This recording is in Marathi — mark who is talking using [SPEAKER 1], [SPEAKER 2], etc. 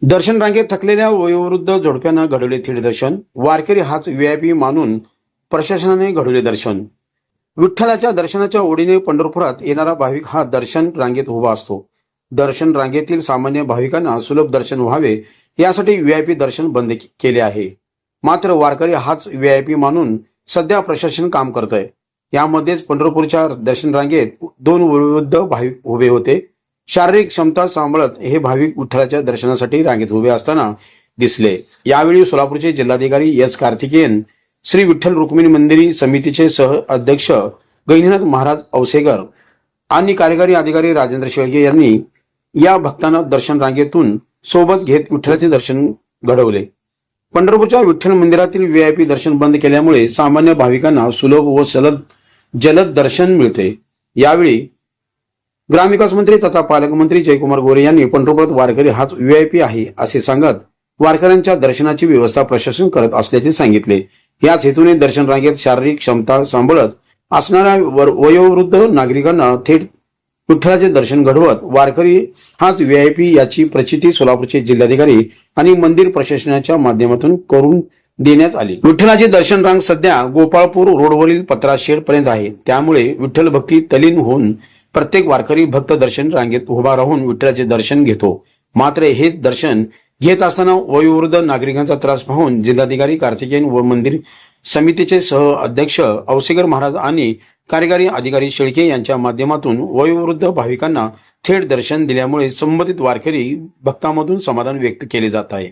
[SPEAKER 1] दर्शन रांगेत थकलेल्या वयोवृद्ध जोडप्यांना घडवले थेट दर्शन. वारकरी हाच व्हीआयपी मानून प्रशासनाने घडवले दर्शन. विठ्ठलाच्या दर्शनाच्या ओढीने पंढरपुरात येणारा भाविक हा दर्शन रांगेत उभा असतो. दर्शन रांगेतील सामान्य भाविकांना सुलभ दर्शन व्हावे यासाठी व्हीआयपी दर्शन बंद केले आहे. मात्र वारकरी हाच व्हीआयपी मानून सध्या प्रशासन काम करत आहे. यामध्येच पंढरपूरच्या दर्शन रांगेत 2 वयोवृद्ध भाविक उभे होते. शारीरिक क्षमता सांभाळत हे भाविक विठ्ठलाच्या दर्शनासाठी रांगेत उभे असताना दिसले. यावेळी सोलापूरचे जिल्हाधिकारी एस कार्तिकेयन, श्री विठ्ठल रुक्मिणी मंदिर समितीचे सह अध्यक्ष गहिनीनाथ महाराज औसेकर आणि कार्यकारी अधिकारी राजेंद्र शेळके यांनी या भक्तांना दर्शन रांगेतून सोबत घेत विठ्ठलाचे दर्शन घडवले. पंढरपूरच्या विठ्ठल मंदिरातील व्हीआयपी दर्शन बंद केल्यामुळे सामान्य भाविकांना सुलभ व जलद दर्शन मिळते. यावेळी ग्रामविकास मंत्री तथा पालकमंत्री जयकुमार गोरे यांनी पंढरपुरात वारकरी हाच व्हीआयपी आहे असे सांगत वारकऱ्यांच्या दर्शनाची व्यवस्था प्रशासन करत असल्याचे सांगितले. याच हेतूने दर्शन रांगेत शारीरिक क्षमता सांभाळत असणाऱ्या वयोवृद्ध नागरिकांना थेट विठ्ठलाचे दर्शन घडवत वारकरी हाच व्हीआयपी याची प्रचिती सोलापूरचे जिल्हाधिकारी आणि मंदिर प्रशासनाच्या माध्यमातून करून देण्यात आली. विठ्ठलाचे दर्शन रांग सध्या गोपाळपूर रोडवरील पत्रा शेड पर्यंत आहे. त्यामुळे विठ्ठल भक्ती तल्लीन होऊन प्रत्येक वारकरी भक्त दर्शन रांगेत उभा राहून विठ्ठलाचे दर्शन घेतो. मात्र हे दर्शन घेत असताना वयोवृद्ध नागरिकांचा त्रास पाहून जिल्हाधिकारी कार्तिकेयन व मंदिर समितीचे सह अध्यक्ष औसेकर महाराज आणि कार्यकारी अधिकारी शेळके यांच्या माध्यमातून वयोवृद्ध भाविकांना थेट दर्शन दिल्यामुळे संबंधित वारकरी भक्तांमधून समाधान व्यक्त केले जात आहे.